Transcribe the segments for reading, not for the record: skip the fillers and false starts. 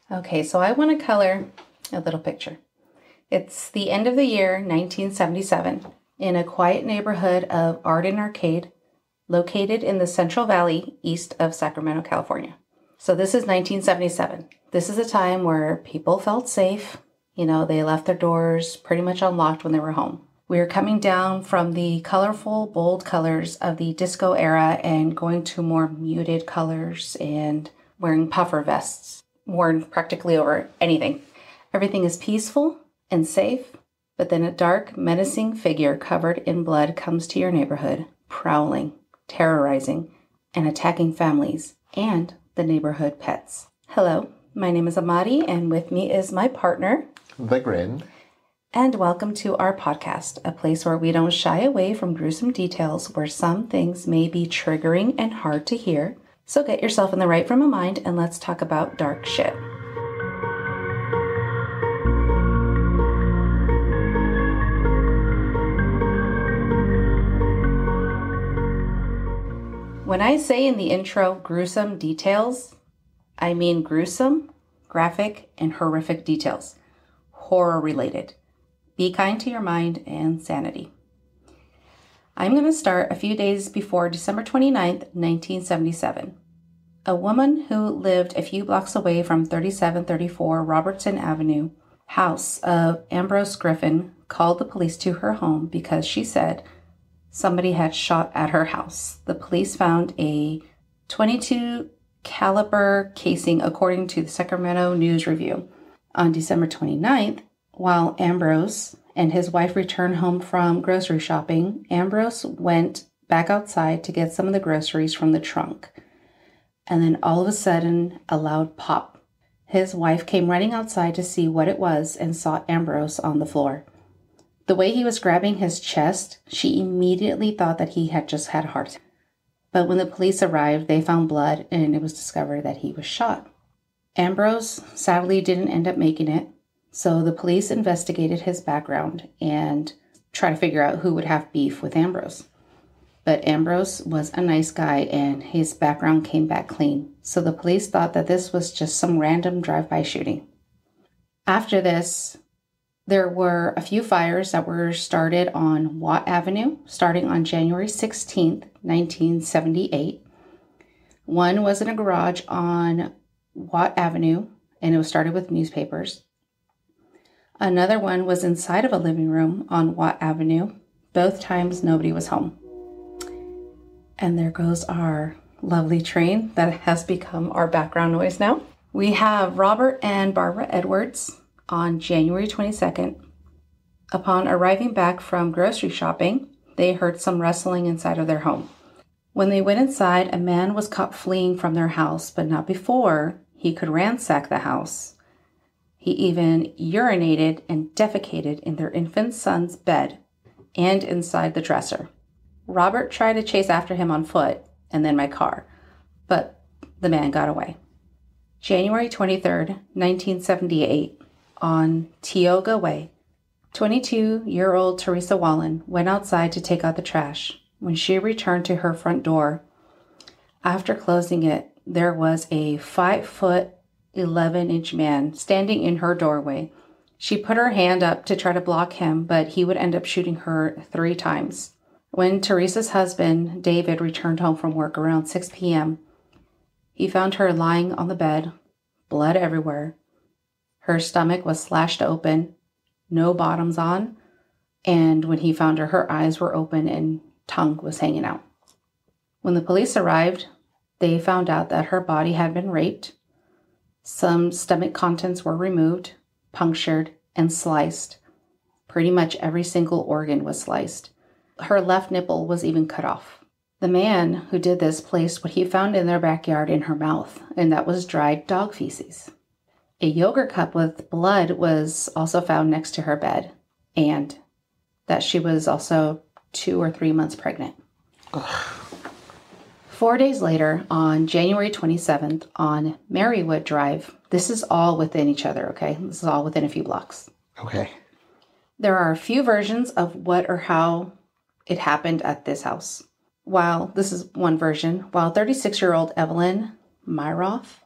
Okay, so I want to color a little picture. It's the end of the year, 1977, in a quiet neighborhood of Arden Arcade, located in the Central Valley, east of Sacramento, California. So this is 1977. This is a time where people felt safe. They left their doors pretty much unlocked when they were home. We are coming down from the colorful, bold colors of the disco era and going to more muted colors and wearing puffer vests, worn practically over anything. Everything is peaceful and safe, but then a dark, menacing figure covered in blood comes to your neighborhood, prowling, terrorizing, and attacking families and the neighborhood pets. Hello, my name is Amadi, and with me is my partner, The Grin. And welcome to our podcast, a place where we don't shy away from gruesome details, where some things may be triggering and hard to hear. So get yourself in the right frame of mind and let's talk about dark shit. When I say in the intro gruesome details, I mean gruesome, graphic, and horrific details. Horror related. Be kind to your mind and sanity. I'm going to start a few days before December 29th, 1977. A woman who lived a few blocks away from 3734 Robertson Avenue, house of Ambrose Griffin, called the police to her home because she said somebody had shot at her house. The police found a .22 caliber casing, according to the Sacramento News Review. On December 29th, while Ambrose and his wife returned home from grocery shopping, Ambrose went back outside to get some of the groceries from the trunk. And then all of a sudden, a loud pop. His wife came running outside to see what it was and saw Ambrose on the floor. The way he was grabbing his chest, she immediately thought that he had just had a heart attack. But when the police arrived, they found blood and it was discovered that he was shot. Ambrose sadly didn't end up making it. So the police investigated his background and tried to figure out who would have beef with Ambrose. But Ambrose was a nice guy and his background came back clean. So the police thought that this was just some random drive-by shooting. After this, there were a few fires that were started on Watt Avenue, starting on January 16th, 1978. One was in a garage on Watt Avenue, and it was started with newspapers. Another one was inside of a living room on Watt Avenue. Both times nobody was home. And there goes our lovely train that has become our background noise now. We have Robert and Barbara Edwards on January 22nd. Upon arriving back from grocery shopping, they heard some rustling inside of their home. When they went inside, a man was caught fleeing from their house, but not before he could ransack the house. He even urinated and defecated in their infant son's bed and inside the dresser. Robert tried to chase after him on foot and then by car, but the man got away. January 23rd, 1978, on Tioga Way, 22-year-old Teresa Wallen went outside to take out the trash. When she returned to her front door, after closing it, there was a 5'11" man standing in her doorway. She put her hand up to try to block him, but he would end up shooting her 3 times. When Teresa's husband, David, returned home from work around 6 p.m., he found her lying on the bed, blood everywhere. Her stomach was slashed open, no bottoms on, and when he found her, her eyes were open and tongue was hanging out. When the police arrived, they found out that her body had been raped. Some stomach contents were removed, punctured, and sliced. Pretty much every single organ was sliced. Her left nipple was even cut off. The man who did this placed what he found in their backyard in her mouth, and that was dried dog feces. A yogurt cup with blood was also found next to her bed, and that she was also 2 or 3 months pregnant. Ugh. 4 days later, on January 27th, on Marywood Drive, this is all within each other, okay? This is all within a few blocks. Okay. There are a few versions of what or how it happened at this house. While this is one version, while 36-year-old Evelyn Myroff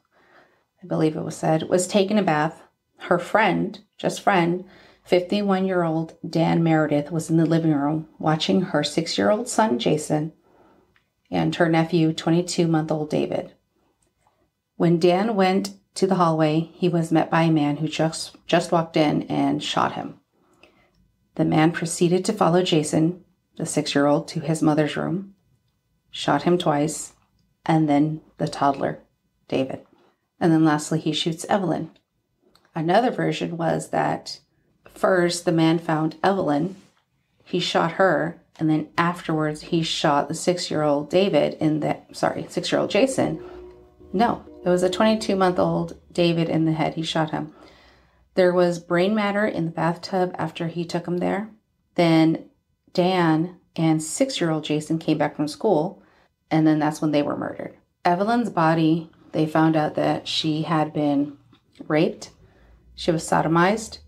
I believe it was said, was taking a bath. Her friend, 51-year-old Dan Meredith, was in the living room watching her 6-year-old son, Jason, and her nephew, 22-month-old David. When Dan went to the hallway, he was met by a man who just walked in and shot him. The man proceeded to follow Jason, the 6-year-old, to his mother's room, shot him twice, and then the toddler, David. And then lastly, he shoots Evelyn. Another version was that first the man found Evelyn, he shot her, and then afterwards he shot the 6-year-old Jason. No, it was a 22-month-old David in the head. He shot him. There was brain matter in the bathtub after he took him there. Then Dan and 6-year-old Jason came back from school, and then that's when they were murdered. Evelyn's body, they found out that she had been raped, she was sodomized,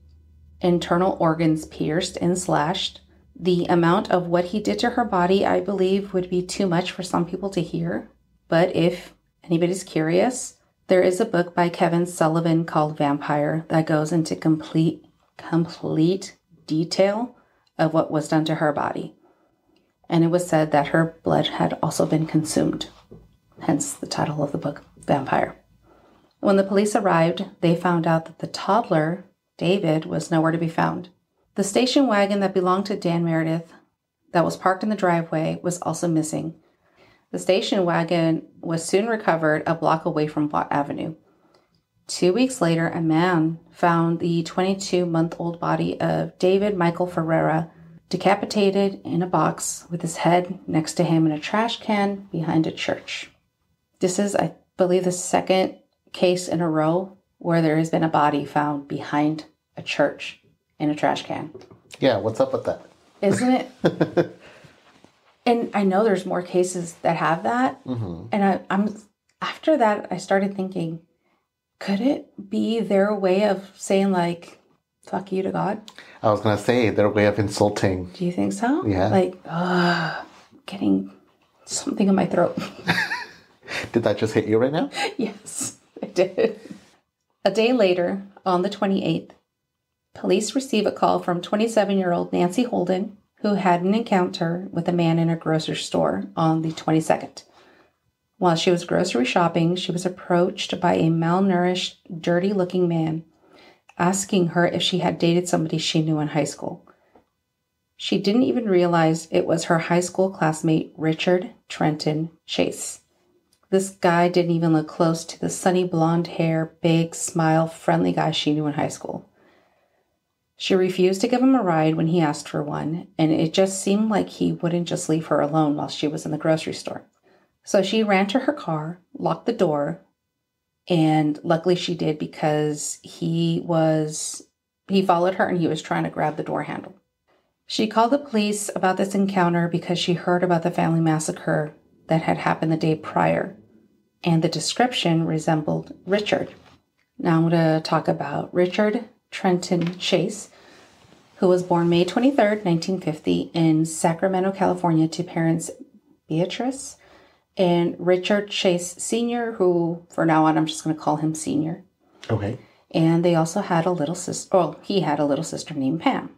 internal organs pierced and slashed. The amount of what he did to her body, I believe, would be too much for some people to hear. But if anybody's curious, there is a book by Kevin Sullivan called Vampire that goes into complete detail of what was done to her body. And it was said that her blood had also been consumed, hence the title of the book, Vampire. When the police arrived, they found out that the toddler, David, was nowhere to be found. The station wagon that belonged to Dan Meredith that was parked in the driveway was also missing. The station wagon was soon recovered a block away from Watt Avenue. 2 weeks later, a man found the 22-month-old body of David Michael Ferreira decapitated in a box with his head next to him in a trash can behind a church. This is, I believe, the second case in a row where there has been a body found behind a church in a trash can. Yeah, what's up with that? Isn't it? And I know there's more cases that have that. Mm-hmm. And I'm after that, I started thinking, could it be their way of saying, like, fuck you to God? I was going to say, their way of insulting. Do you think so? Yeah. Like, getting something in my throat. Did that just hit you right now? Yes, it did. A day later, on the 28th, police receive a call from 27-year-old Nancy Holden, who had an encounter with a man in a grocery store on the 22nd. While she was grocery shopping, she was approached by a malnourished, dirty-looking man, asking her if she had dated somebody she knew in high school. She didn't even realize it was her high school classmate, Richard Trenton Chase. This guy didn't even look close to the sunny blonde hair, big smile, friendly guy she knew in high school. She refused to give him a ride when he asked for one, and it just seemed like he wouldn't just leave her alone while she was in the grocery store. So she ran to her car, locked the door, and luckily she did because he followed her and he was trying to grab the door handle. She called the police about this encounter because she heard about the family massacre that had happened the day prior, and the description resembled Richard. Now I'm going to talk about Richard Trenton Chase, who was born May 23rd, 1950 in Sacramento, California, to parents Beatrice and Richard Chase Sr., who, for now on, I'm just going to call him Sr. Okay. And they also had a little sister, he had a little sister named Pam.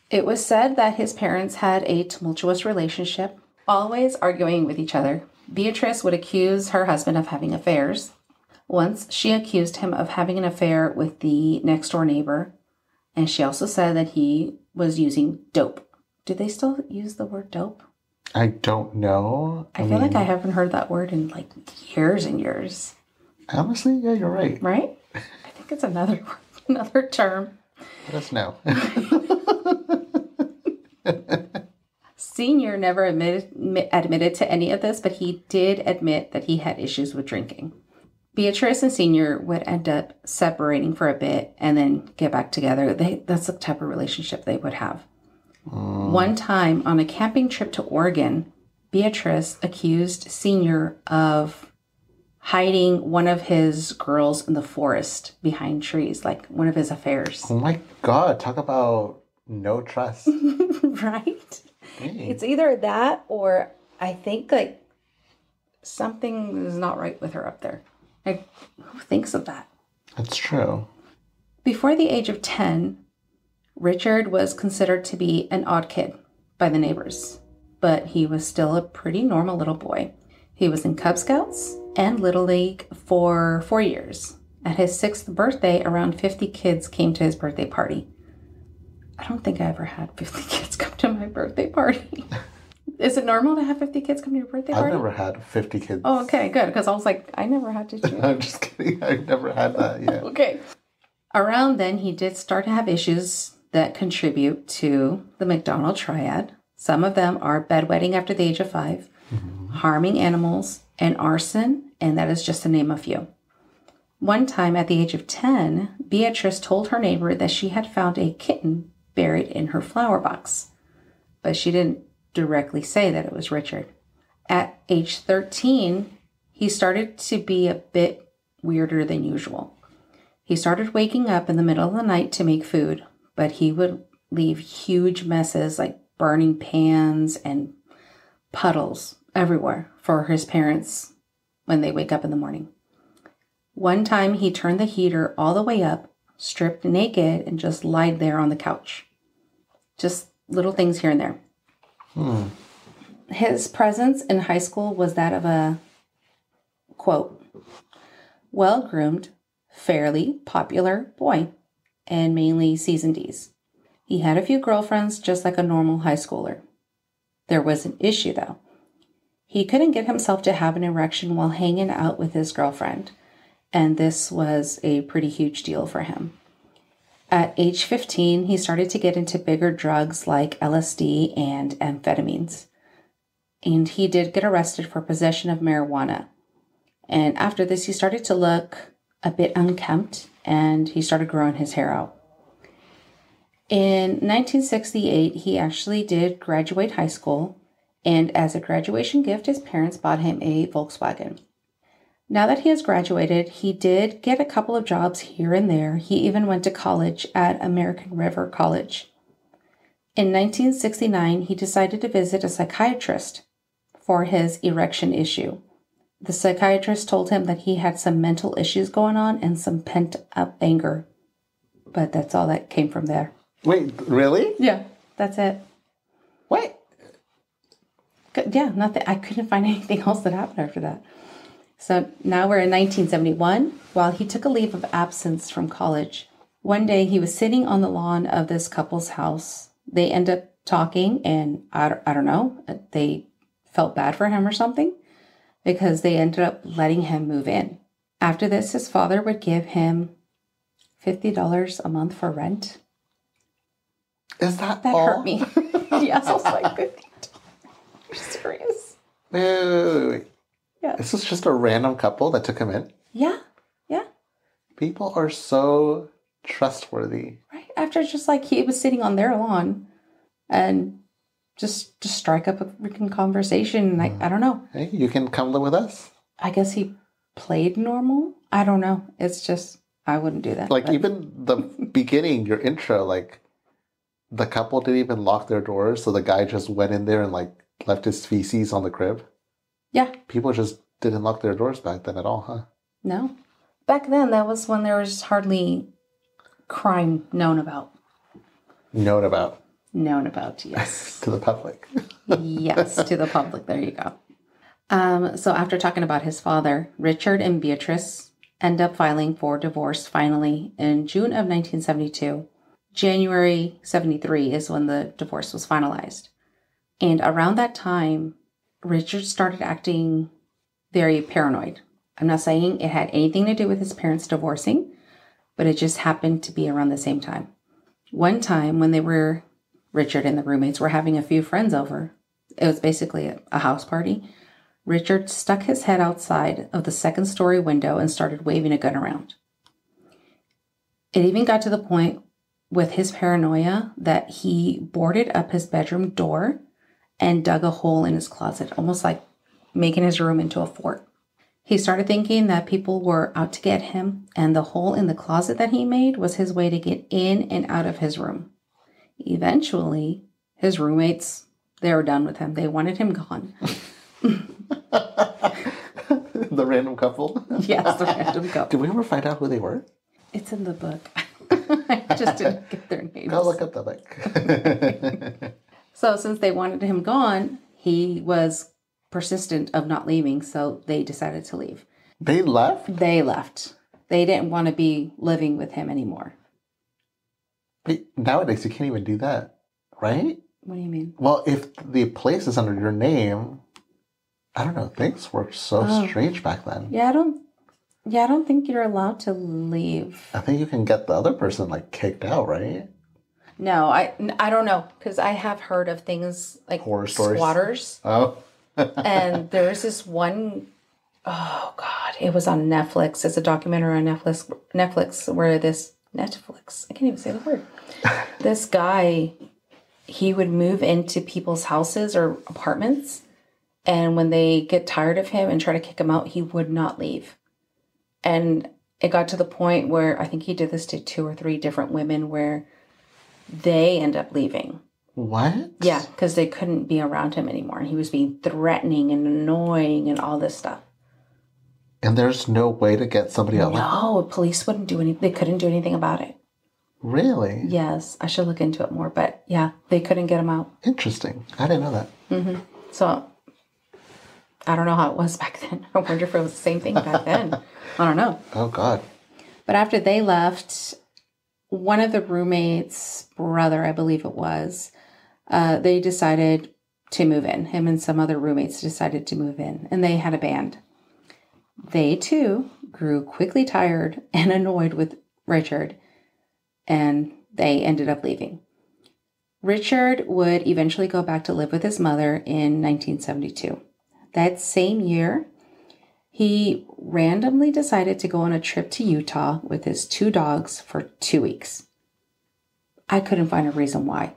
It was said that his parents had a tumultuous relationship, always arguing with each other. Beatrice would accuse her husband of having affairs. Once, she accused him of having an affair with the next-door neighbor, and she also said that he was using dope. Do they still use the word dope? I don't know. I feel like I haven't heard that word in, like, years and years. Honestly, yeah, you're right. Right? I think it's another term. Let us know. Senior never admitted to any of this, but he did admit that he had issues with drinking. Beatrice and Senior would end up separating for a bit and then get back together. That's the type of relationship they would have. One time on a camping trip to Oregon, Beatrice accused Senior of hiding one of his girls in the forest behind trees, like one of his affairs. Oh my God, talk about no trust. Right? Dang. It's either that or I think like something is not right with her up there. Like, who thinks of that? That's true. Before the age of 10, Richard was considered to be an odd kid by the neighbors, but he was still a pretty normal little boy. He was in Cub Scouts and Little League for 4 years. At his 6th birthday, around 50 kids came to his birthday party. I don't think I ever had 50 kids come to my birthday party. Is it normal to have 50 kids come to your birthday party? I've never had 50 kids. Oh, okay, good. Because I was like, I never had to. I'm just kidding. I've never had that yet. Okay. Around then, he did start to have issues that contribute to the McDonald triad. Some of them are bedwetting after the age of 5, harming animals, and arson, and that is just to name a few. One time at the age of 10, Beatrice told her neighbor that she had found a kitten buried in her flower box, but she didn't directly say that it was Richard. At age 13, he started to be a bit weirder than usual. He started waking up in the middle of the night to make food, but he would leave huge messes like burning pans and puddles everywhere for his parents when they wake up in the morning. One time he turned the heater all the way up, stripped naked, and just lied there on the couch. Just little things here and there. His presence in high school was that of a, quote, well-groomed, fairly popular boy, and mainly C's and D's. He had a few girlfriends just like a normal high schooler. There was an issue, though. He couldn't get himself to have an erection while hanging out with his girlfriend, and this was a pretty huge deal for him. At age 15, he started to get into bigger drugs like LSD and amphetamines. And he did get arrested for possession of marijuana. And after this, he started to look a bit unkempt, and he started growing his hair out. In 1968, he actually did graduate high school, and as a graduation gift, his parents bought him a Volkswagen. Now that he has graduated, he did get a couple of jobs here and there. He even went to college at American River College. In 1969, he decided to visit a psychiatrist for his erection issue. The psychiatrist told him that he had some mental issues going on and some pent-up anger. But that's all that came from there. Wait, really? Yeah, that's it. What? Yeah, nothing. I couldn't find anything else that happened after that. So now we're in 1971. While he took a leave of absence from college, one day he was sitting on the lawn of this couple's house. They end up talking, and I don't know, they felt bad for him or something, because they ended up letting him move in. After this, his father would give him $50 a month for rent. Is that That all? hurt me. Yes, I was like, $50. You're serious? Wait. Yeah. This is just a random couple that took him in? Yeah. People are so trustworthy. Right. After just like he was sitting on their lawn and just strike up a freaking conversation. Like, I don't know. Hey, you can come live with us. I guess he played normal. I don't know. It's just, I wouldn't do that. Like, but even the beginning, your intro, like, the couple didn't even lock their doors, so the guy just went in there and, like, left his feces on the crib. Yeah. People just didn't lock their doors back then at all, huh? No. Back then, that was when there was hardly crime known about. Known about. Known about, yes. To the public. Yes, to the public. There you go. So after talking about his father, Richard and Beatrice end up filing for divorce finally in June of 1972. January 73 is when the divorce was finalized. And around that time, Richard started acting very paranoid. I'm not saying it had anything to do with his parents divorcing, but it just happened to be around the same time. One time when Richard and the roommates were having a few friends over, it was basically a house party, Richard stuck his head outside of the second-story window and started waving a gun around. It even got to the point with his paranoia that he boarded up his bedroom door and dug a hole in his closet, almost like making his room into a fort. He started thinking that people were out to get him, and the hole in the closet that he made was his way to get in and out of his room. Eventually, his roommates, they were done with him. They wanted him gone. The random couple? Yes, the random couple. Did we ever find out who they were? It's in the book. I just didn't get their names. Go look up the book. So since they wanted him gone, he was persistent of not leaving, so they decided to leave. They left? They left. They didn't want to be living with him anymore. But nowadays, you can't even do that, right? What do you mean? Well, if the place is under your name, I don't know. Things were so strange back then. Yeah, I don't think you're allowed to leave. I think you can get the other person like kicked out, right? No, I don't know, because I have heard of things like horror stories, squatters. Oh, and there was this one. Oh God, it was on Netflix. It's a documentary on Netflix where this Netflix. I can't even say the word. This guy, he would move into people's houses or apartments, and when they get tired of him and try to kick him out, he would not leave. And it got to the point where I think he did this to 2 or 3 different women where they end up leaving. What? Yeah, because they couldn't be around him anymore. He was being threatening and annoying and all this stuff. And there's no way to get somebody out? No, police wouldn't do anything. They couldn't do anything about it. Really? Yes, I should look into it more. But yeah, they couldn't get him out. Interesting. I didn't know that. Mm-hmm. So I don't know how it was back then. I wonder if it was the same thing back then. I don't know. Oh, God. But after they left, one of the roommates' brother, I believe it was, they decided to move in. Him and some other roommates decided to move in. And they had a band. They, too, grew quickly tired and annoyed with Richard. And they ended up leaving. Richard would eventually go back to live with his mother in 1972. That same year, he randomly decided to go on a trip to Utah with his 2 dogs for 2 weeks. I couldn't find a reason why.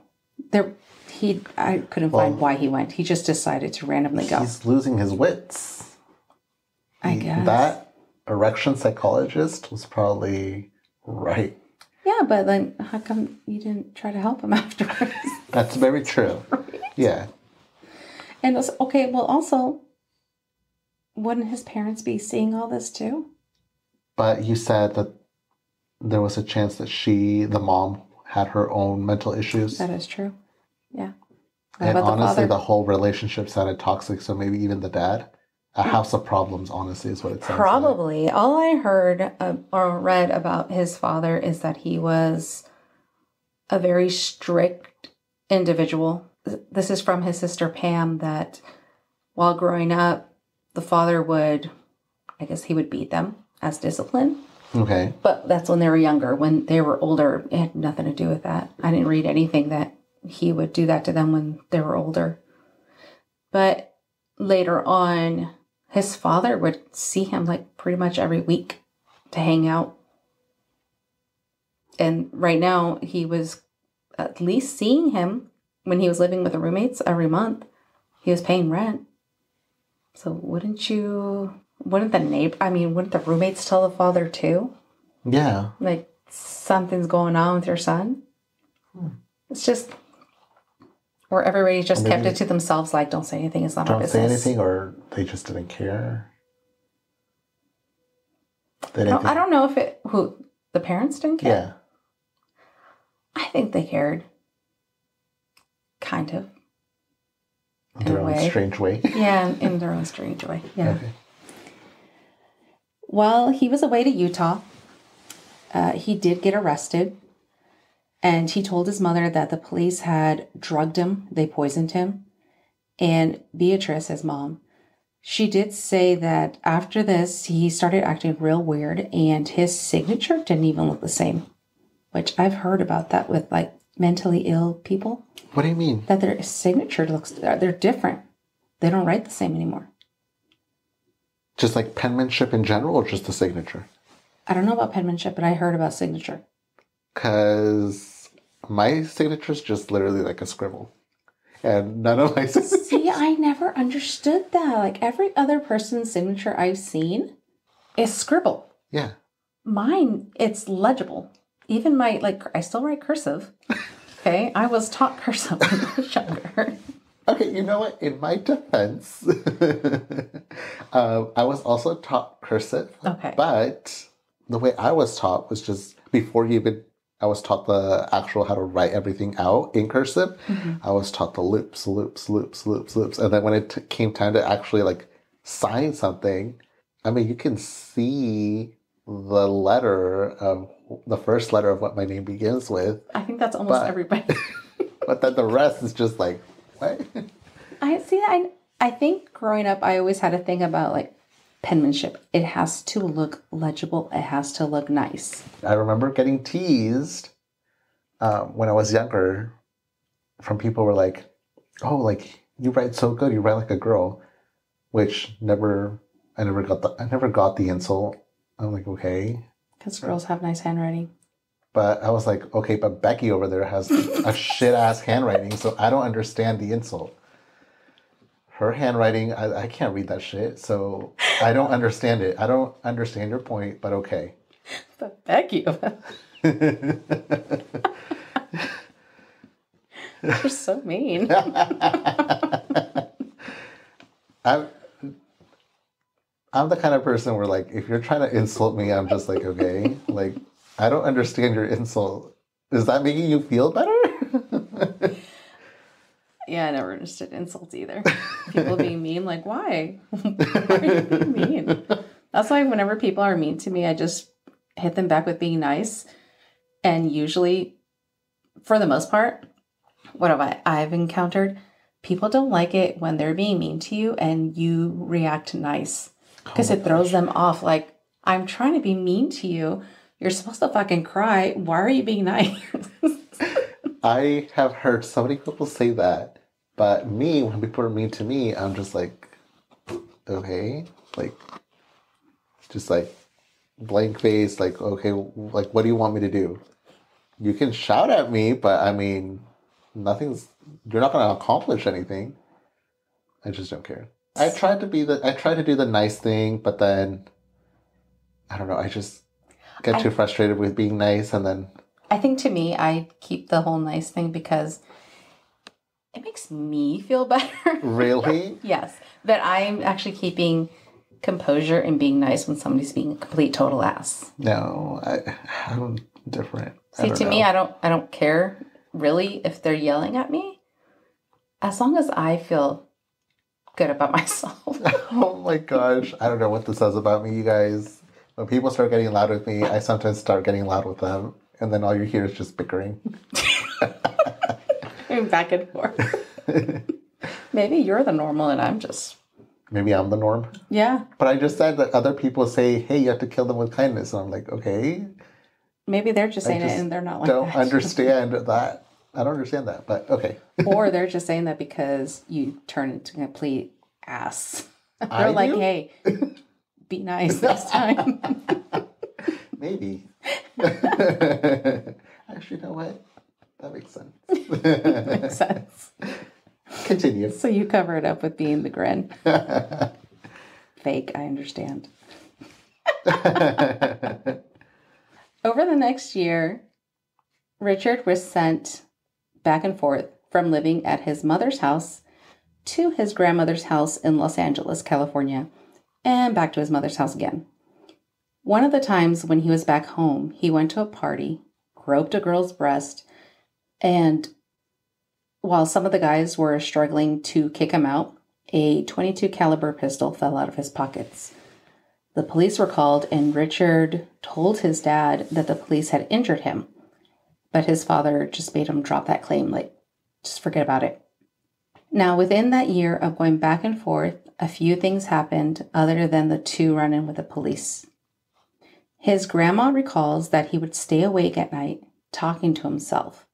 I couldn't find why he went. He just decided to randomly go. He's losing his wits. I guess. That erection psychologist was probably right. Yeah, but then how come you didn't try to help him afterwards? That's very true. Right? Yeah. And it was, okay, well, also, wouldn't his parents be seeing all this too? But you said that there was a chance that the mom, had her own mental issues. That is true. Yeah. And honestly, the whole relationship sounded toxic, so maybe even the dad. A house of problems, honestly, is what it sounds Probably. like. All I heard or read about his father is that he was a very strict individual. This is from his sister Pam, that while growing up, the father would, I guess he would beat them as discipline. Okay. But that's when they were younger. When they were older, it had nothing to do with that. I didn't read anything that he would do that to them when they were older. But later on, his father would see him like pretty much every week to hang out. And right now, he was at least seeing him when he was living with the roommates every month. He was paying rent. So wouldn't the roommates tell the father too? Yeah. Like, something's going on with your son? It's just, or everybody just kept it to themselves, like, don't say anything, it's not our business. Don't say anything, or they just didn't care? I don't know if the parents didn't care? Yeah. I think they cared. Kind of. In their own strange way. Yeah, in their own strange way. Yeah. Okay. While he was away to Utah, he did get arrested. And he told his mother that the police had drugged him. They poisoned him. And Beatrice, his mom, she did say that after this, he started acting real weird. And his signature didn't even look the same. Which I've heard about that with like mentally ill people. What do you mean? That their signature they're different. They don't write the same anymore. Just like penmanship in general, or just the signature? I don't know about penmanship, but I heard about signature. Because my signature is just literally like a scribble. And none of my signatures. See, I never understood that. Like, every other person's signature I've seen is scribble. Yeah. Mine, it's legible. Even I still write cursive. Okay? I was taught cursive when I was younger. Okay, you know what? In my defense, I was also taught cursive, Okay. but the way I was taught was just before you even, I was taught the actual how to write everything out in cursive. Hmm. I was taught the loops, loops, loops, loops, loops. And then when it came time to actually like sign something, I mean, you can see the letter of the first letter of what my name begins with, I think that's almost but everybody. but then the rest is just like, what? I see that. I think growing up, I always had a thing about like penmanship. It has to look legible. It has to look nice. I remember getting teased when I was younger from people who were like, "Oh, like you write so good. You write like a girl," which I never got the insult. I'm like, okay, Because girls have nice handwriting. but I was like, okay, but Becky over there has a shit ass handwriting, so I don't understand the insult. Her handwriting, I can't read that shit, so I don't understand it. I don't understand your point, but okay. But Becky, you're so mean. I'm I'm the kind of person where like if you're trying to insult me, I'm just like, okay, like I don't understand your insult. Is that making you feel better? Yeah, I never understood insults either. People being mean, like, why? Why are you being mean? That's why whenever people are mean to me, I just hit them back with being nice. And usually, for the most part, what have I've encountered? People don't like it when they're being mean to you and you react nice. Because it throws them off. Like, I'm trying to be mean to you. You're supposed to fucking cry. Why are you being nice? I have heard so many people say that, but me, when people are mean to me, I'm just like, okay, like, just like blank face, like, okay, like, what do you want me to do? You can shout at me, but I mean, you're not going to accomplish anything. I just don't care. I try to do the nice thing, but then, I don't know, I just get too frustrated with being nice, and then I think to me, I keep the whole nice thing because it makes me feel better. really? Yes, that I'm actually keeping composure and being nice when somebody's being a complete total ass. No, I'm different. See, to me, I don't care really if they're yelling at me, as long as I feel good about myself. Oh my gosh. I don't know what this says about me, you guys. When people start getting loud with me, I sometimes start getting loud with them. And then all you hear is just bickering. Back and forth. Maybe you're the normal and I'm just... Maybe I'm the norm. Yeah. But I just said that other people say, hey, you have to kill them with kindness. And I'm like, okay. Maybe they're just saying it and they're not like don't that. understand that. I don't understand that, but okay. Or they're just saying that because you turn into a complete ass. They're like, hey, be nice next time. Maybe. Actually, you know what? That makes sense. Makes sense. Continue. So you cover it up with being the grin. Fake, I understand. Over the next year, Richard was sent back and forth from living at his mother's house to his grandmother's house in Los Angeles, California, and back to his mother's house again. One of the times when he was back home, he went to a party, groped a girl's breast, and while some of the guys were struggling to kick him out, a .22 caliber pistol fell out of his pockets. The police were called, and Richard told his dad that the police had injured him, but his father just made him drop that claim, like, just forget about it. Now, within that year of going back and forth, a few things happened other than the two run-in with the police. His grandma recalls that he would stay awake at night talking to himself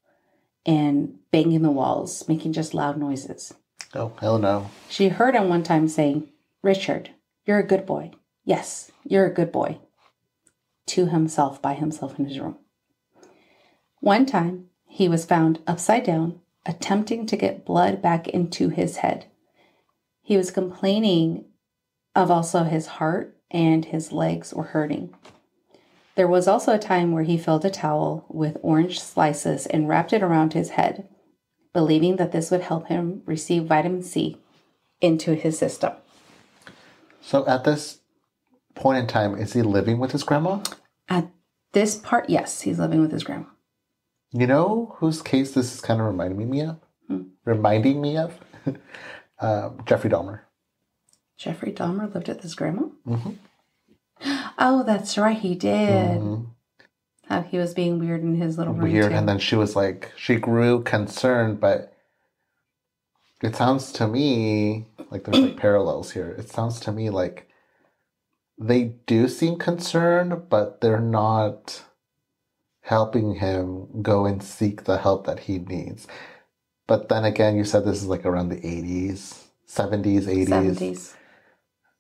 and banging the walls, making just loud noises. Oh, hell no. She heard him one time saying, Richard, you're a good boy. Yes, you're a good boy. To himself, by himself in his room. One time, he was found upside down, attempting to get blood back into his head. He was complaining of also his heart and his legs were hurting. There was also a time where he filled a towel with orange slices and wrapped it around his head. believing that this would help him receive vitamin C into his system. So at this point in time, is he living with his grandma? At this part, yes, he's living with his grandma. You know whose case this is kind of reminding me of? Jeffrey Dahmer. Jeffrey Dahmer lived with his grandma? Mm-hmm. Oh, that's right, he did. Mm-hmm. How he was being weird in his little room, Weird, too. and then she was like, she grew concerned, but it sounds to me like there's like parallels here. It sounds to me like they do seem concerned, but they're not helping him go and seek the help that he needs. But then again, you said this is like around the 80s, 70s, 80s. 70s.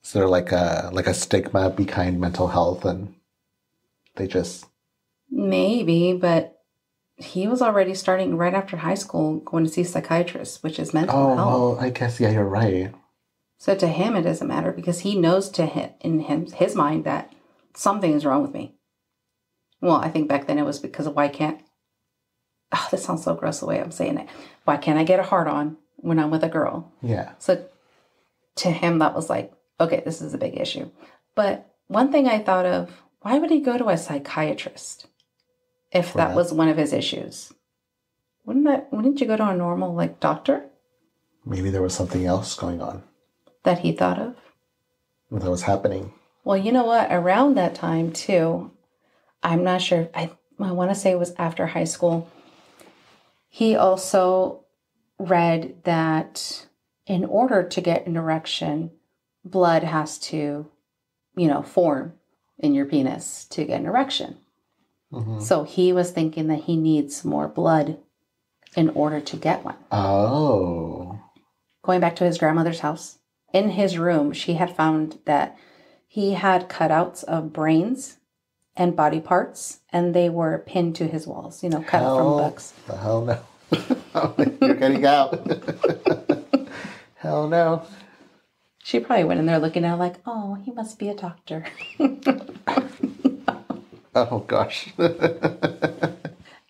So they're like a stigma behind mental health, and they just... Maybe, but he was already starting right after high school going to see psychiatrists, which is mental health. Oh, well, I guess, yeah, you're right. So to him, it doesn't matter because he knows his mind that something is wrong with me. Well, I think back then it was because of this sounds so gross the way I'm saying it. Why can't I get a hard on when I'm with a girl? Yeah. So to him, that was like, okay, this is a big issue. But one thing I thought of, why would he go to a psychiatrist if that was one of his issues? Wouldn't you go to a normal doctor? Maybe there was something else going on. That he thought of? That was happening. Well, you know what? Around that time, too, I'm not sure. I want to say it was after high school. He also read that in order to get an erection, blood has to, form in your penis to get an erection. Mm-hmm. So he was thinking that he needs more blood in order to get one. Oh. Going back to his grandmother's house, in his room, she had found that he had cutouts of brains and body parts, and they were pinned to his walls, cut from books. The hell no. You're getting out. Hell no. She probably went in there looking at him like, oh, he must be a doctor. Oh, gosh.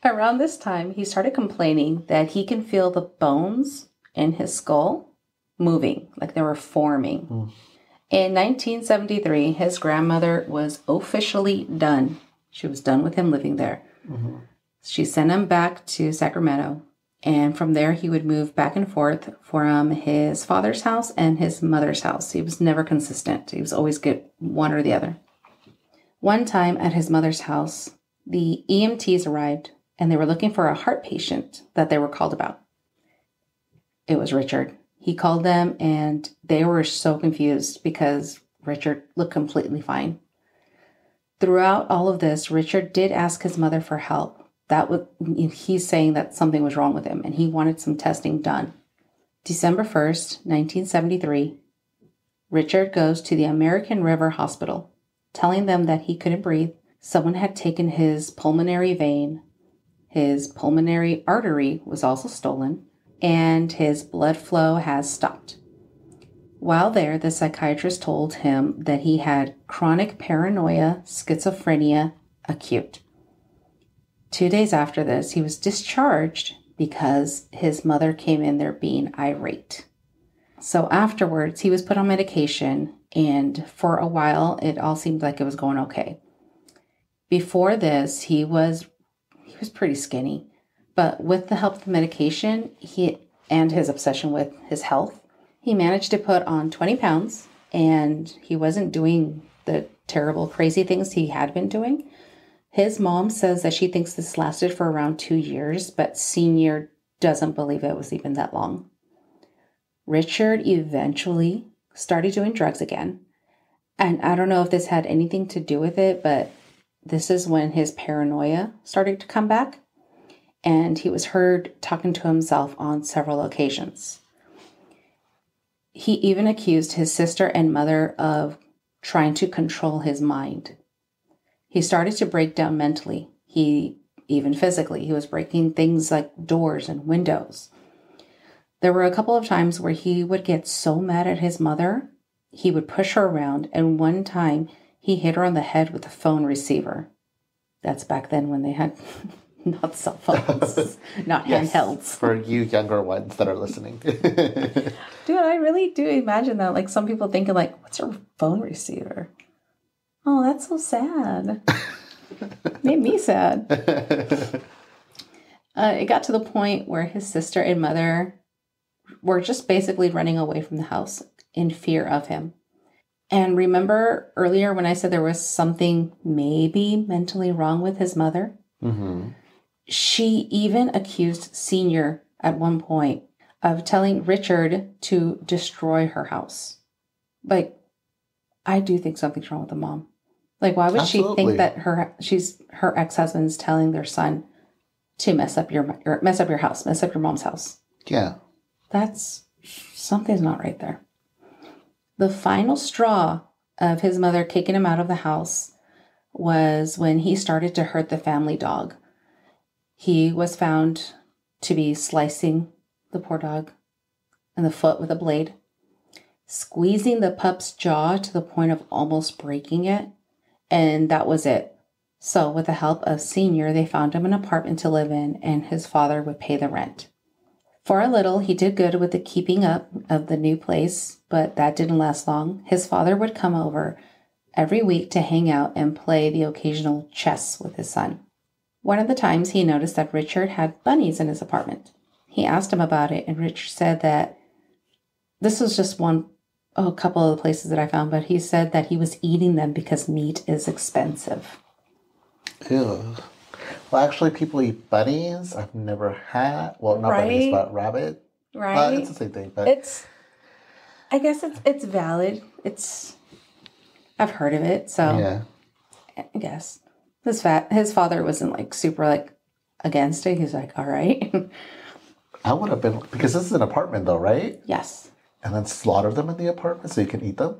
Around this time, he started complaining that he can feel the bones in his skull moving, like they were forming. In 1973, his grandmother was officially done. She was done with him living there. Mm-hmm. She sent him back to Sacramento, and from there he would move back and forth from his father's house and his mother's house. He was never consistent. He was always good one or the other. One time at his mother's house, the EMTs arrived, and they were looking for a heart patient that they were called about. It was Richard. He called them, and they were so confused because Richard looked completely fine. Throughout all of this, Richard did ask his mother for help. He's saying that something was wrong with him, and he wanted some testing done. December 1st, 1973, Richard goes to the American River Hospital, telling them that he couldn't breathe. Someone had taken his pulmonary vein. His pulmonary artery was also stolen, and his blood flow has stopped. While there, the psychiatrist told him that he had chronic paranoia, schizophrenia, acute. 2 days after this, he was discharged because his mother came in there being irate. So afterwards, he was put on medication, and for a while, it all seemed like it was going okay. Before this, he was pretty skinny. But with the help of the medication and his obsession with his health, he managed to put on 20 pounds, and he wasn't doing the terrible, crazy things he had been doing. His mom says that she thinks this lasted for around 2 years, but Senior doesn't believe it was even that long. Richard eventually started doing drugs again. And I don't know if this had anything to do with it, but this is when his paranoia started to come back. And he was heard talking to himself on several occasions. He even accused his sister and mother of trying to control his mind. He started to break down mentally. Even physically, he was breaking things like doors and windows. There were a couple of times where he would get so mad at his mother, he would push her around, and one time he hit her on the head with a phone receiver. That's back then when they had Not cell phones. Not Yes, handhelds. for you younger ones that are listening. Dude, I really do imagine that. Like, some people thinking, like, what's your phone receiver? Oh, that's so sad. Made me sad. It got to the point where his sister and mother were just basically running away from the house in fear of him. And remember earlier when I said there was something maybe mentally wrong with his mother? Mm-hmm. She even accused Senior at one point of telling Richard to destroy her house. Like, I do think something's wrong with the mom. Like, why would she think that her ex-husband's telling their son to mess up your house, mess up your mom's house? Yeah. That's, something's not right there. The final straw of his mother kicking him out of the house was when he started to hurt the family dog. He was found to be slicing the poor dog in the foot with a blade, squeezing the pup's jaw to the point of almost breaking it, and that was it. So with the help of Senior, they found him an apartment to live in, and his father would pay the rent. For a little, he did good with the keeping up of the new place, but that didn't last long. His father would come over every week to hang out and play the occasional chess with his son. One of the times he noticed that Richard had bunnies in his apartment. He asked him about it, and Richard said that this was just a couple of the places that I found, but he said that he was eating them because meat is expensive. Ew. Well, actually, people eat bunnies. I've never had, well, not bunnies, but rabbit. Right. It's the same thing, but I guess it's valid. I've heard of it, so yeah. I guess his father wasn't like super like against it. He's like, all right. I would have been, because this is an apartment though, right? Yes. And then slaughter them in the apartment so you can eat them.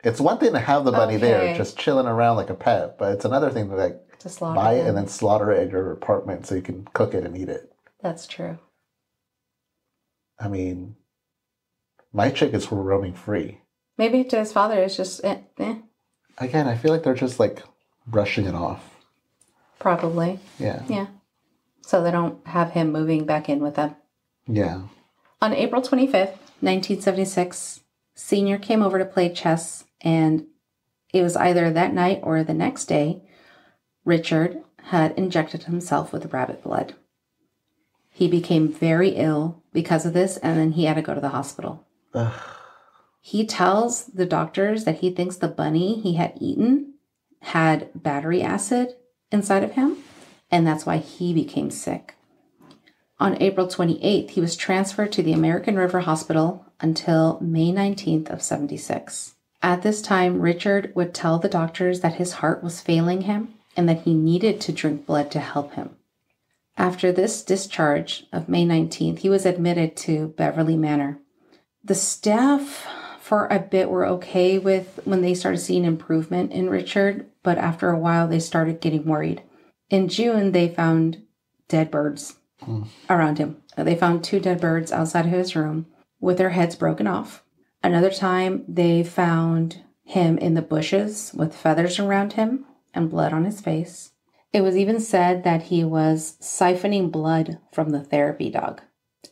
It's one thing to have the bunny there, just chilling around like a pet, but it's another thing to buy it and then slaughter it in your apartment so you can cook it and eat it. That's true. I mean, my chickens were roaming free. Maybe to his father, it's just Again, I feel like they're just like brushing it off. Probably. Yeah. Yeah. So they don't have him moving back in with them. Yeah. On April 25th, 1976, Senior came over to play chess, and it was either that night or the next day, Richard had injected himself with rabbit blood. He became very ill because of this, and then he had to go to the hospital. Ugh. He tells the doctors that he thinks the bunny he had eaten had battery acid inside of him, and that's why he became sick. On April 28th, he was transferred to the American River Hospital until May 19th of 76. At this time, Richard would tell the doctors that his heart was failing him and that he needed to drink blood to help him. After this discharge of May 19th, he was admitted to Beverly Manor. The staff for a bit were okay with when they started seeing improvement in Richard, but after a while they started getting worried. In June, they found dead birds around him. They found 2 dead birds outside of his room with their heads broken off. Another time, they found him in the bushes with feathers around him and blood on his face. It was even said that he was siphoning blood from the therapy dog.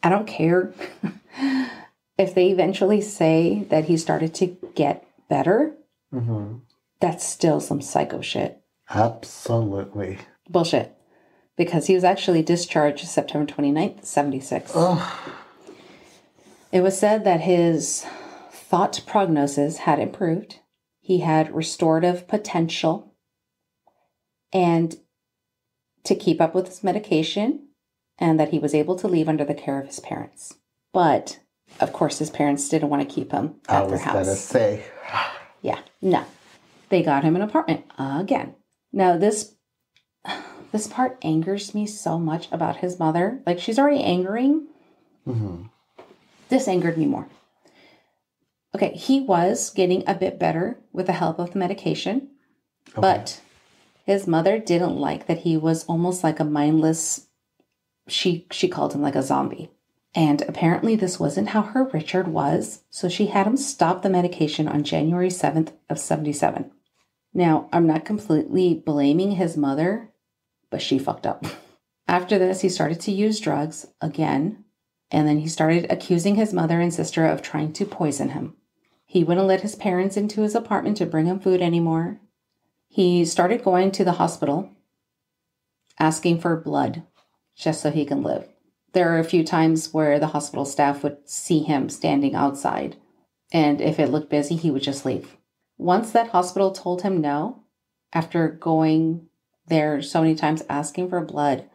I don't care if they eventually say that he started to get better. Mm-hmm. That's still some psycho shit. Absolutely. Bullshit. Because he was actually discharged September 29th, 76. Ugh. It was said that his thought prognosis had improved. He had restorative potential. And to keep up with his medication, and that he was able to leave under the care of his parents. But, of course, his parents didn't want to keep him at their house. I was going to say. Yeah, no. They got him an apartment again. Now, this part angers me so much about his mother. Like, she's already angering. Mm-hmm. This angered me more. Okay, he was getting a bit better with the help of the medication. Okay. But his mother didn't like that he was almost like a mindless, she called him like a zombie. And apparently this wasn't how her Richard was. So she had him stop the medication on January 7th of 77. Now, I'm not completely blaming his mother, but she fucked up. After this, he started to use drugs again, and then he started accusing his mother and sister of trying to poison him. He wouldn't let his parents into his apartment to bring him food anymore. He started going to the hospital, asking for blood, just so he can live. There are a few times where the hospital staff would see him standing outside, and if it looked busy, he would just leave. Once that hospital told him no, after going there so many times asking for blood,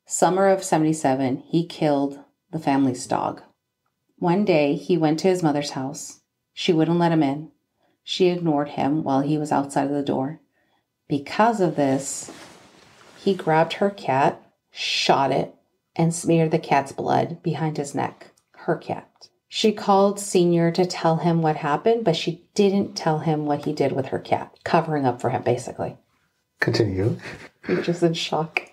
summer of 77, he killed the family's dog. One day, he went to his mother's house. She wouldn't let him in. She ignored him while he was outside of the door. Because of this, he grabbed her cat, shot it, and smeared the cat's blood behind his neck. Her cat. She called Senior to tell him what happened, but she didn't tell him what he did with her cat, covering up for him, basically. Continue. He was just in shock.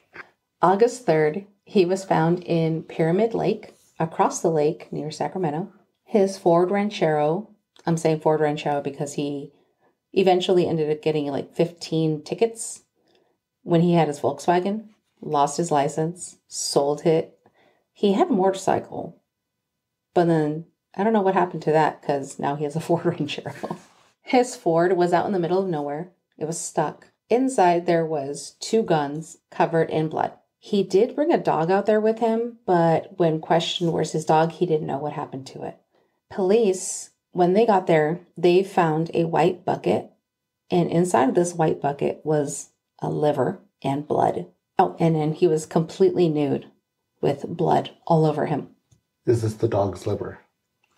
August 3rd, he was found in Pyramid Lake, across the lake near Sacramento. His Ford Ranchero, I'm saying Ford Ranchero because he eventually ended up getting like 15 tickets when he had his Volkswagen, lost his license, sold it. He had a motorcycle, but then I don't know what happened to that because now he has a Ford Ranchero. His Ford was out in the middle of nowhere. It was stuck. Inside there was 2 guns covered in blood. He did bring a dog out there with him, but when questioned where's his dog, he didn't know what happened to it. Police, when they got there, they found a white bucket, and inside of this white bucket was a liver and blood. Oh, and then he was completely nude with blood all over him. Is this the dog's liver?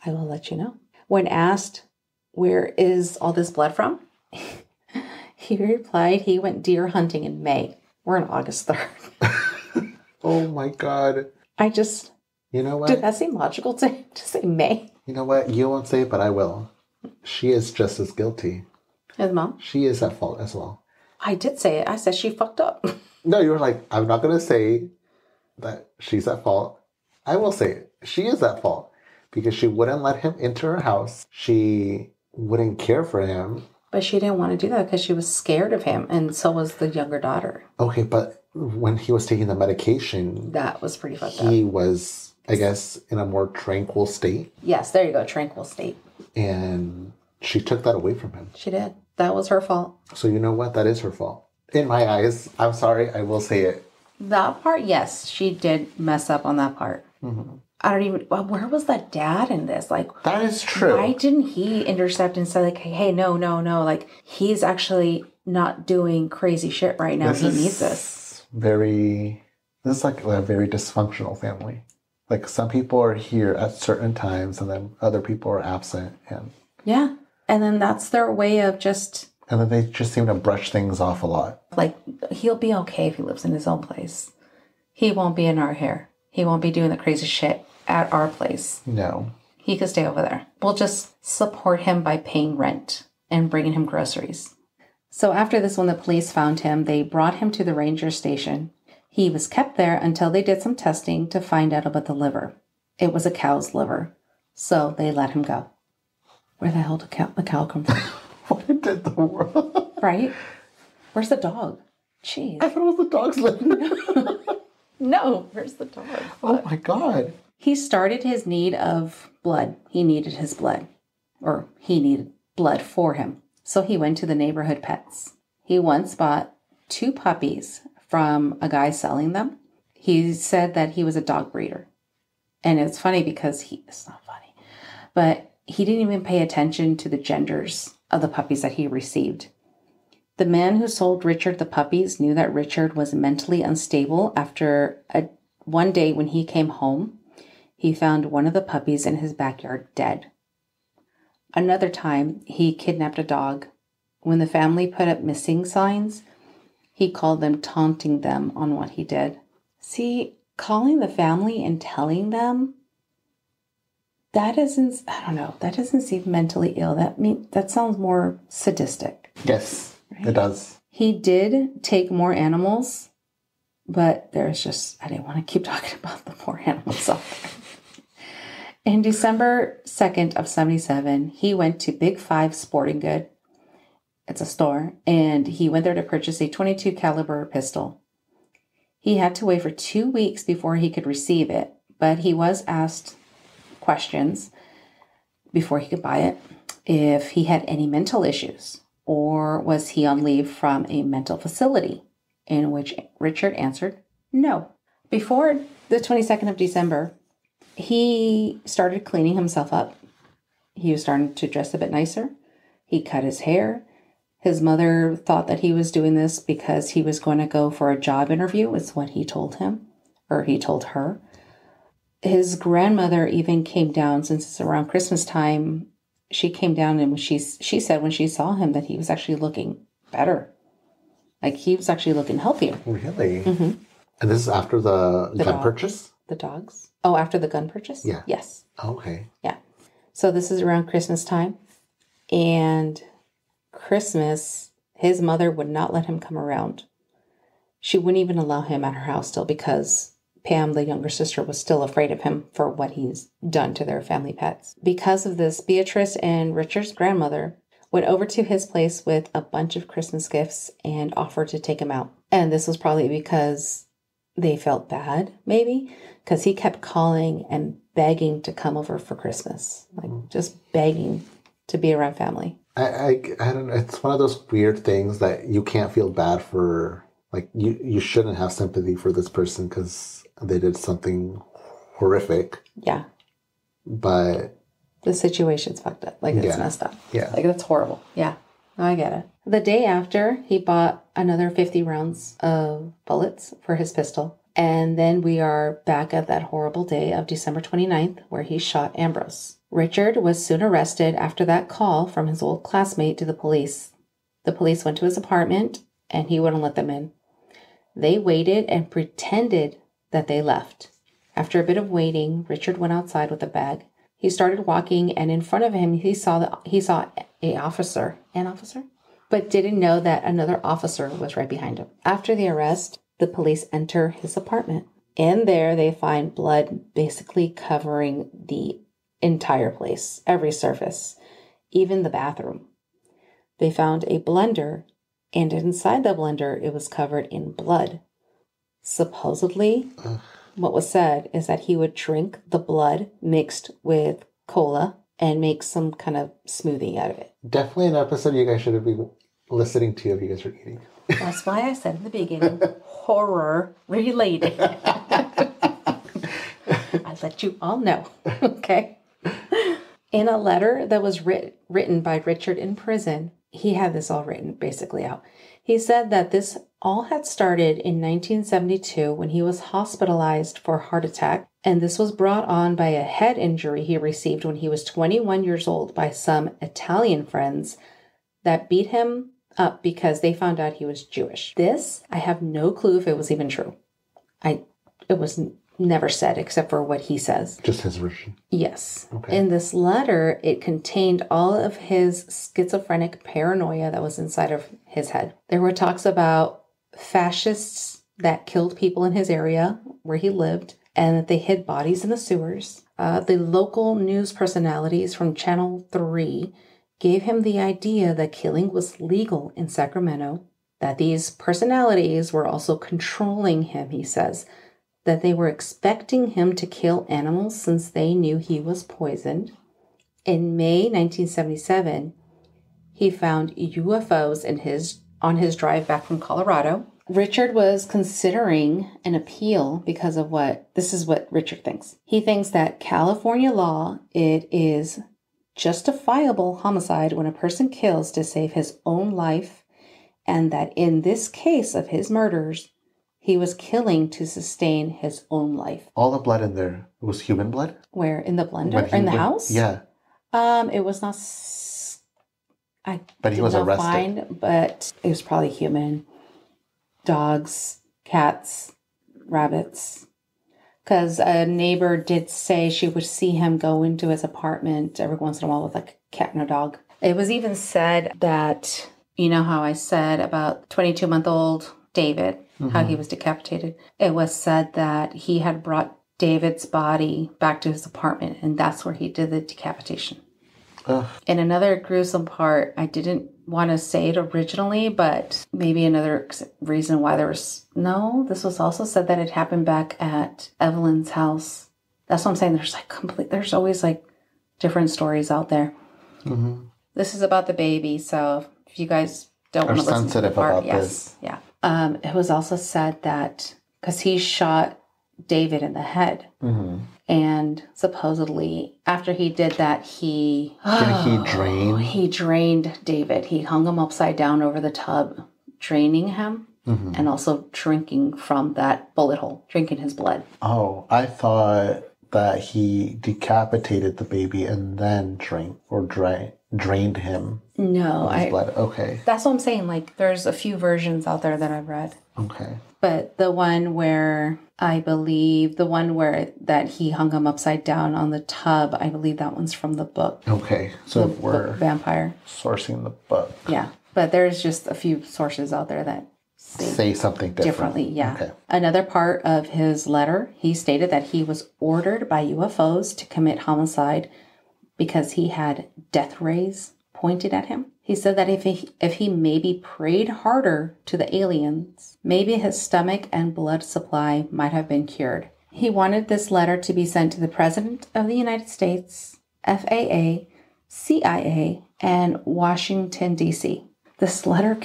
I will let you know. When asked, where is all this blood from? He replied he went deer hunting in May. We're on August 3rd. Oh my God. You know what? Did that seem logical to say May? You know what? You won't say it, but I will. She is just as guilty. His mom? She is at fault as well. I did say it. I said she fucked up. No, you were like, I'm not going to say that she's at fault. I will say it. She is at fault because she wouldn't let him into her house. She wouldn't care for him. But she didn't want to do that because she was scared of him, and so was the younger daughter. Okay, but when he was taking the medication... That was pretty fucked up. He was, I guess, in a more tranquil state. Yes, there you go, tranquil state. And she took that away from him. She did. That was her fault. So you know what? That is her fault. In my eyes, I'm sorry, I will say it. That part, yes, she did mess up on that part. Mm-hmm. I don't even... Well, where was that dad in this? Like, that is true. Why didn't he intercept and say, like, hey, no. Like, he's actually not doing crazy shit right now. He needs this. This is like a very dysfunctional family. Like, some people are here at certain times and then other people are absent. And yeah. And then that's their way of just... And then they just seem to brush things off a lot. Like, he'll be okay if he lives in his own place. He won't be in our hair. He won't be doing the crazy shit at our place. No. He could stay over there. We'll just support him by paying rent and bringing him groceries. So after this, when the police found him, they brought him to the ranger station. He was kept there until they did some testing to find out about the liver. It was a cow's liver. So they let him go. Where the hell did the cow come from? What did the world? Right? Where's the dog? Jeez. I thought it was the dog's liver. No, where's the dog? Oh my God. He started his need of blood. He needed his blood. Or he needed blood for him. So he went to the neighborhood pets. He once bought 2 puppies from a guy selling them. He said that he was a dog breeder. And it's funny because it's not funny, but he didn't even pay attention to the genders of the puppies that he received. The man who sold Richard the puppies knew that Richard was mentally unstable after one day when he came home. He found one of the puppies in his backyard dead. Another time, he kidnapped a dog. When the family put up missing signs, he called them, taunting them on what he did. See, calling the family and telling them, that doesn't seem mentally ill. That sounds more sadistic. Yes, right? It does. He did take more animals, but I didn't want to keep talking about the more animals out there. In December 2nd of 77, he went to Big 5 Sporting Good. It's a store. And he went there to purchase a .22 caliber pistol. He had to wait for 2 weeks before he could receive it, but he was asked questions before he could buy it if he had any mental issues or was he on leave from a mental facility, in which Richard answered no. Before the 22nd of December, he started cleaning himself up. He was starting to dress a bit nicer. He cut his hair. His mother thought that he was doing this because he was going to go for a job interview, is what he told him, or he told her. His grandmother even came down, since it's around Christmas time. She came down and she said when she saw him that he was actually looking better. Like he was actually looking healthier. Really? Mm-hmm. And this is after the gun purchase? The dogs. Oh, after the gun purchase? Yeah. Yes. Okay. Yeah. So this is around Christmas time. And Christmas, his mother would not let him come around. She wouldn't even allow him at her house still because Pam, the younger sister, was still afraid of him for what he's done to their family pets. Because of this, Beatrice and Richard's grandmother went over to his place with a bunch of Christmas gifts and offered to take him out. And this was probably because they felt bad, maybe, because he kept calling and begging to come over for Christmas, like just begging to be around family. I don't know. It's one of those weird things that you can't feel bad for. Like you shouldn't have sympathy for this person because they did something horrific. Yeah. But the situation's fucked up. Like it's messed up. Yeah. Like that's horrible. Yeah. No, I get it. The day after, he bought another 50 rounds of bullets for his pistol. And then we are back at that horrible day of December 29th where he shot Ambrose. Richard was soon arrested after that call from his old classmate to the police. The police went to his apartment and he wouldn't let them in. They waited and pretended that they left. After a bit of waiting, Richard went outside with a bag. He started walking, and in front of him, he saw an officer, but didn't know that another officer was right behind him. After the arrest, the police enter his apartment. In there, they find blood basically covering the entire place, every surface, even the bathroom. They found a blender, and inside the blender, it was covered in blood. Supposedly, what was said is that he would drink the blood mixed with cola and make some kind of smoothie out of it. Definitely an episode you guys should be listening to if you guys are eating. That's why I said in the beginning, horror related. I let you all know, okay? In a letter that was written by Richard in prison, he had this all written basically out. He said that this all had started in 1972 when he was hospitalized for a heart attack, and this was brought on by a head injury he received when he was 21 years old by some Italian friends that beat him up because they found out he was Jewish. This, I have no clue if it was even true. It was never said except for what he says. Just his version. Yes. Okay. In this letter, it contained all of his schizophrenic paranoia that was inside of his head. There were talks about fascists that killed people in his area where he lived and that they hid bodies in the sewers. The local news personalities from Channel 3 gave him the idea that killing was legal in Sacramento, that these personalities were also controlling him, he says, that they were expecting him to kill animals since they knew he was poisoned. In May 1977, he found UFOs on his drive back from Colorado. Richard was considering an appeal because of this is what Richard thinks. He thinks that California law, it is justifiable homicide when a person kills to save his own life, and that in this case of his murders, he was killing to sustain his own life. All the blood in there was human blood? Where? In the blender? In the house? Yeah. It was not... But he was arrested. But it was probably human. Dogs, cats, rabbits. Because a neighbor did say she would see him go into his apartment every once in a while with like a cat and a dog. It was even said that, you know how I said about 22-month-old David, how he was decapitated. It was said that he had brought David's body back to his apartment, and that's where he did the decapitation. Ugh. And another gruesome part, I didn't want to say it originally, but maybe another reason why this was also said that it happened back at Evelyn's house. That's what I'm saying. There's always like different stories out there. Mm-hmm. This is about the baby, so if you guys don't want to listen to the part, yes, yeah. It was also said that because he shot David in the head, and supposedly after he did that, he drained David. He hung him upside down over the tub, draining him, and also drinking from that bullet hole, drinking his blood. Oh, I thought that he decapitated the baby and then drained him. No, his blood. Okay. That's what I'm saying. Like, there's a few versions out there that I've read. Okay. But the one where that he hung him upside down on the tub, I believe that one's from the book. Okay. So we're Vampire. sourcing the book. Yeah. But there's just a few sources out there that say something differently. Yeah. Okay. Another part of his letter, he stated that he was ordered by UFOs to commit homicide because he had death rays pointed at him. He said that if he maybe prayed harder to the aliens, maybe his stomach and blood supply might have been cured. He wanted this letter to be sent to the President of the United States, FAA, CIA, and Washington, D.C. This letter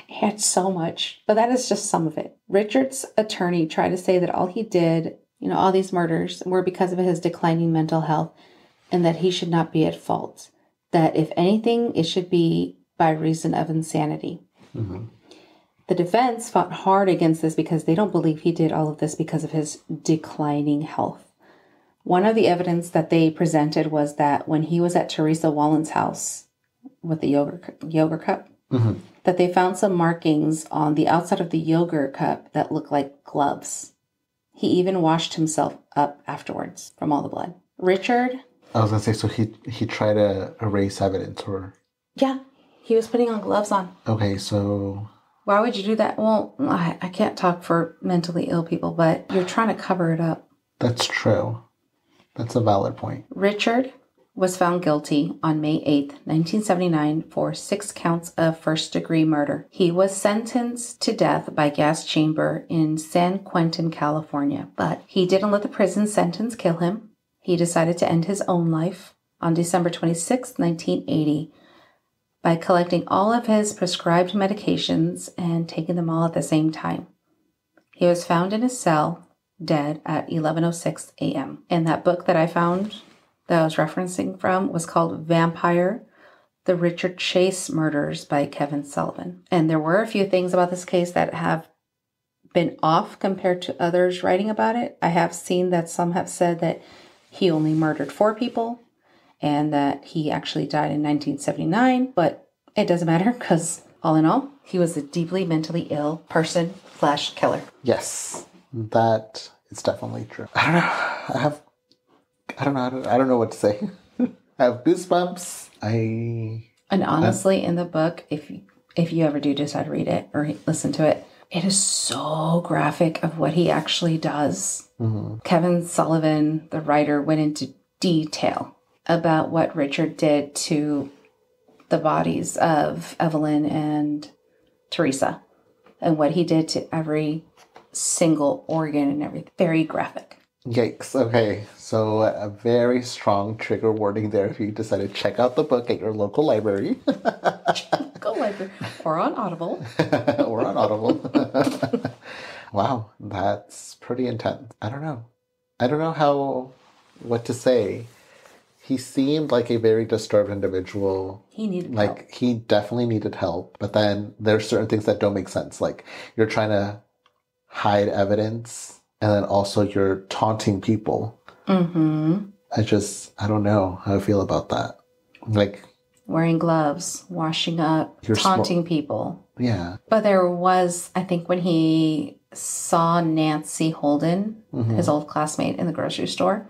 had so much, but that is just some of it. Richard's attorney tried to say that all he did, all these murders were because of his declining mental health and that he should not be at fault. That if anything, it should be by reason of insanity. Mm-hmm. The defense fought hard against this because they don't believe he did all of this because of his declining health. One of the evidence that they presented was that when he was at Teresa Wallen's house with the yogurt cup, that they found some markings on the outside of the yogurt cup that looked like gloves. He even washed himself up afterwards from all the blood. Richard... I was going to say, so he tried to erase evidence, or... Yeah, he was putting on gloves on. Okay, so... Why would you do that? Well, I can't talk for mentally ill people, but you're trying to cover it up. That's true. That's a valid point. Richard was found guilty on May 8th, 1979 for 6 counts of first-degree murder. He was sentenced to death by gas chamber in San Quentin, California, but he didn't let the prison sentence kill him. He decided to end his own life on December 26, 1980, by collecting all of his prescribed medications and taking them all at the same time. He was found in his cell, dead, at 11:06 a.m. And that book that I found that I was referencing from was called Vampire, The Richard Chase Murders by Kevin Sullivan. And there were a few things about this case that have been off compared to others writing about it. I have seen that some have said that he only murdered 4 people and that he actually died in 1979, but it doesn't matter because all in all, he was a deeply mentally ill person / killer. Yes, that is definitely true. I don't know what to say. I have goosebumps. And honestly, in the book, if you ever do decide to read it or listen to it, it is so graphic of what he actually does. Mm-hmm. Kevin Sullivan, the writer, went into detail about what Richard did to the bodies of Evelyn and Teresa and what he did to every single organ and everything. Very graphic. Yikes. Okay, so a very strong trigger warning there if you decide to check out the book at your local library. Local library. Or on Audible. Or on Audible. Wow, that's pretty intense. I don't know what to say. He seemed like a very disturbed individual. He needed help. He definitely needed help. But then there's certain things that don't make sense. Like, you're trying to hide evidence, and then also you're taunting people. Mm-hmm. I don't know how I feel about that. Like, wearing gloves, washing up, taunting people. Yeah. But there was, I think, when he saw Nancy Holden, his old classmate in the grocery store,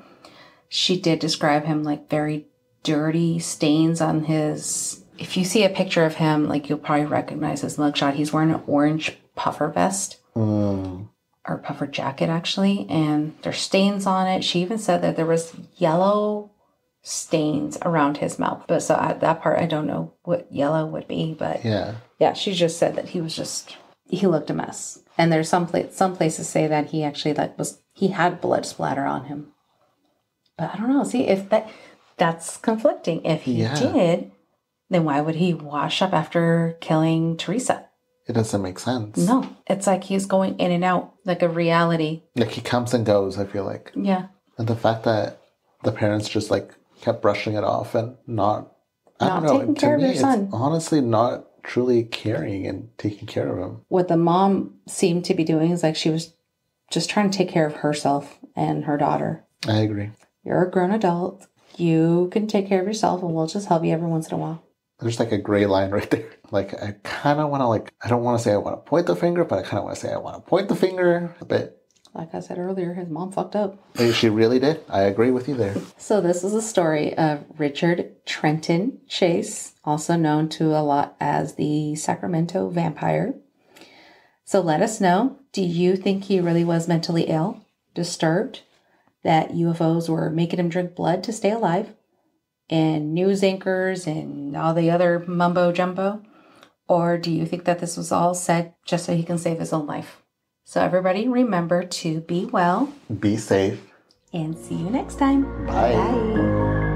she did describe him like very dirty stains on his... If you see a picture of him, like, you'll probably recognize his mugshot. He's wearing an orange puffer vest. Or puffer jacket, actually. And there's stains on it. She even said that there was yellow stains around his mouth. But so that part, I don't know what yellow would be, but yeah, she just said that he looked a mess. And there's some places say that he actually he had blood splatter on him. But I don't know. See, if that's conflicting. If he did, then why would he wash up after killing Teresa? It doesn't make sense. No. It's like he's going in and out, like a reality. Like he comes and goes, I feel like. Yeah. And the fact that the parents just like kept brushing it off and not taking care of their son. It's honestly not truly caring and taking care of him. What the mom seemed to be doing is like she was just trying to take care of herself and her daughter. I agree. You're a grown adult. You can take care of yourself and we'll just help you every once in a while. There's like a gray line right there. Like, I kind of want to I don't want to say I want to point the finger, but I kind of want to say I want to point the finger a bit. Like I said earlier, his mom fucked up. She really did. I agree with you there. So this is a story of Richard Trenton Chase, also known to a lot as the Sacramento vampire. So let us know, do you think he really was mentally ill, disturbed, that UFOs were making him drink blood to stay alive, and news anchors and all the other mumbo jumbo? Or do you think that this was all said just so he can save his own life? So everybody, remember to be well. Be safe. And see you next time. Bye. Bye.